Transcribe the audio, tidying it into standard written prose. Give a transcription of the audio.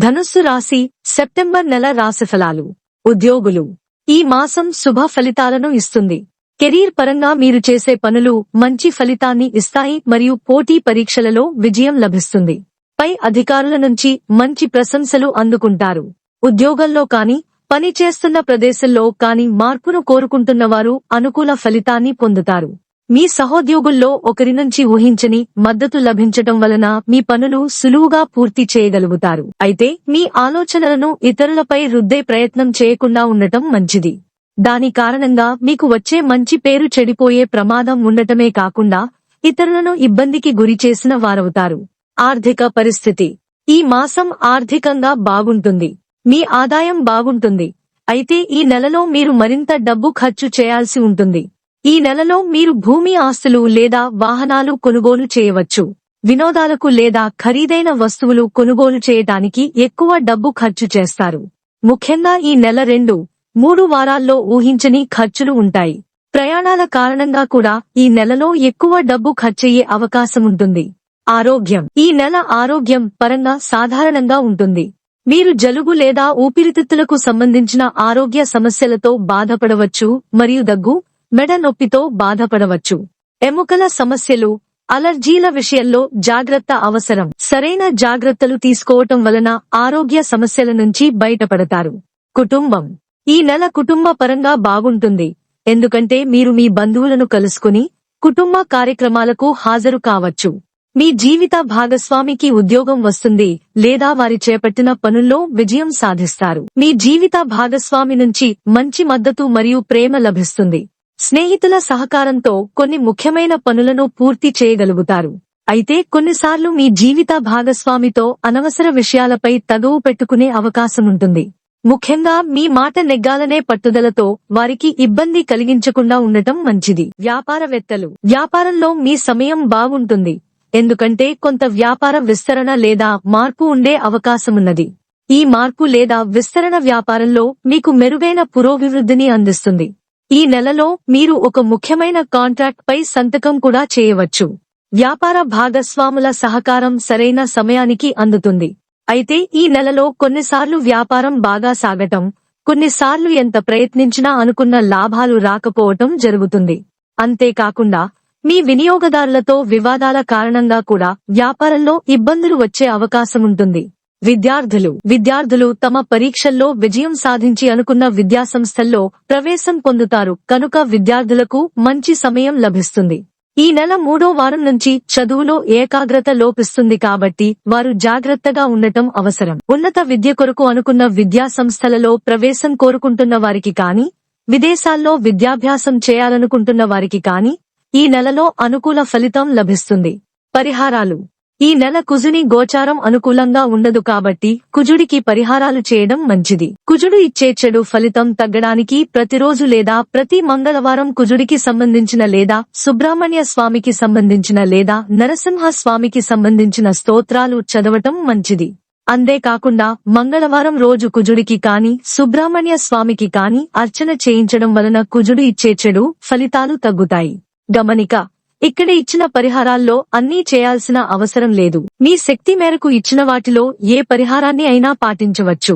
ధనుస్సు రాశి సెప్టెంబర్ నెల రాశిఫలాలు. ఉద్యోగులు, ఈ మాసం శుభ ఫలితాలను ఇస్తుంది. కెరీర్ పరంగా మీరు చేసే పనులు మంచి ఫలితాన్ని ఇస్తాయి మరియు పోటీ పరీక్షలలో విజయం లభిస్తుంది. పై అధికారుల నుంచి మంచి ప్రశంసలు అందుకుంటారు. ఉద్యోగంలో కానీ పని చేస్తున్న ప్రదేశంలో కానీ మార్పును కోరుకుంటున్నవారు అనుకూల ఫలితాన్ని పొందుతారు. మీ సహోద్యోగుల్లో ఒకరి నుంచి ఊహించని మద్దతు లభించటం వలన మీ పనులు సులువుగా పూర్తి చేయగలుగుతారు. అయితే మీ ఆలోచనలను ఇతరులపై రుద్దే ప్రయత్నం చేయకుండా ఉండటం మంచిది. దాని కారణంగా మీకు వచ్చే మంచి పేరు చెడిపోయే ప్రమాదం ఉండటమే కాకుండా ఇతరులను ఇబ్బందికి గురిచేసిన వారవుతారు. ఆర్థిక పరిస్థితి, ఈ మాసం ఆర్థికంగా బాగుంటుంది. మీ ఆదాయం బాగుంటుంది. అయితే ఈ నెలలో మీరు మరింత డబ్బు ఖర్చు చేయాల్సి ఉంటుంది. ఈ నెలలో మీరు భూమి, ఆస్తులు లేదా వాహనాలు కొనుగోలు చేయవచ్చు. వినోదాలకు లేదా ఖరీదైన వస్తువులు కొనుగోలు చేయడానికి ఎక్కువ డబ్బు ఖర్చు చేస్తారు. ముఖ్యంగా ఈ నెల 2-3 వారాల్లో ఊహించని ఖర్చులు ఉంటాయి. ప్రయాణాల కారణంగా కూడా ఈ నెలలో ఎక్కువ డబ్బు ఖర్చయ్యే అవకాశముంటుంది. ఆరోగ్యం, ఈ నెల ఆరోగ్యం పరంగా సాధారణంగా ఉంటుంది. మీరు జలుబు లేదా ఊపిరితిత్తులకు సంబంధించిన ఆరోగ్య సమస్యలతో బాధపడవచ్చు మరియు దగ్గు, మెడ నొప్పితో బాధపడవచ్చు. ఎముకల సమస్యలు, అలర్జీల విషయంలో జాగ్రత్త అవసరం. సరైన జాగ్రత్తలు తీసుకోవటం వలన ఆరోగ్య సమస్యల నుంచి బయటపడతారు. కుటుంబం, ఈ నెల కుటుంబ పరంగా బాగుంటుంది. ఎందుకంటే మీరు మీ బంధువులను కలుసుకుని కుటుంబ కార్యక్రమాలకు హాజరు కావచ్చు. మీ జీవిత భాగస్వామికి ఉద్యోగం వస్తుంది లేదా వారి చేపట్టిన పనుల్లో విజయం సాధిస్తారు. మీ జీవిత భాగస్వామి నుంచి మంచి మద్దతు మరియు ప్రేమ లభిస్తుంది. స్నేహితుల సహకారంతో కొన్ని ముఖ్యమైన పనులను పూర్తి చేయగలుగుతారు. అయితే కొన్నిసార్లు మీ జీవిత భాగస్వామితో అనవసర విషయాలపై తగువు పెట్టుకునే అవకాశముంటుంది. ముఖ్యంగా మీ మాట నెగ్గాలనే పట్టుదలతో వారికి ఇబ్బంది కలిగించకుండా ఉండటం మంచిది. వ్యాపారవేత్తలు, వ్యాపారంలో మీ సమయం బాగుంటుంది. ఎందుకంటే కొంత వ్యాపార విస్తరణ లేదా మార్పు ఉండే అవకాశమున్నది. ఈ మార్పు లేదా విస్తరణ వ్యాపారంలో మీకు మెరుగైన పురోభివృద్ధిని అందిస్తుంది. ఈ నెలలో మీరు ఒక ముఖ్యమైన కాంట్రాక్ట్ పై సంతకం కూడా చేయవచ్చు. వ్యాపార భాగస్వాముల సహకారం సరైన సమయానికి అందుతుంది. అయితే ఈ నెలలో కొన్నిసార్లు వ్యాపారం బాగా సాగటం, కొన్నిసార్లు ఎంత ప్రయత్నించినా అనుకున్న లాభాలు రాకపోవటం జరుగుతుంది. అంతేకాకుండా మీ వినియోగదారులతో వివాదాల కారణంగా కూడా వ్యాపారంలో ఇబ్బందులు వచ్చే అవకాశముంటుంది. విద్యార్థులు తమ పరీక్షల్లో విజయం సాధించి అనుకున్న విద్యాసంస్థల్లో ప్రవేశం పొందుతారు కనుక విద్యార్థులకు మంచి సమయం లభిస్తుంది. ఈ నెల 3వ వారం నుంచి చదువులో ఏకాగ్రత లోపిస్తుంది కాబట్టి వారు జాగ్రత్తగా ఉండటం అవసరం. ఉన్నత విద్య కొరకు అనుకున్న విద్యా సంస్థలలో ప్రవేశం కోరుకుంటున్న వారికి కానీ, విదేశాల్లో విద్యాభ్యాసం చేయాలనుకుంటున్న వారికి కానీ ఈ నెలలో అనుకూల ఫలితం లభిస్తుంది. పరిహారాలు, ఈ నెల కుజుని గోచారం అనుకూలంగా ఉండదు కాబట్టి కుజుడికి పరిహారాలు చేయడం మంచిది. కుజుడు ఇచ్చే చెడు ఫలితం తగ్గడానికి ప్రతిరోజు లేదా ప్రతి మంగళవారం కుజుడికి సంబంధించిన లేదా సుబ్రహ్మణ్య స్వామికి సంబంధించిన లేదా నరసింహ స్వామికి సంబంధించిన స్తోత్రాలు చదవటం మంచిది. అంతేకాకుండా మంగళవారం రోజు కుజుడికి కాని సుబ్రహ్మణ్య స్వామికి కాని అర్చన చేయించడం వలన కుజుడు ఇచ్చే చెడు ఫలితాలు తగ్గుతాయి. గమనిక, ఇక్కడ ఇచ్చిన పరిహారాల్లో అన్నీ చేయాల్సిన అవసరం లేదు. మీ శక్తి మేరకు ఇచ్చిన వాటిలో ఏ పరిహారాన్ని అయినా పాటించవచ్చు.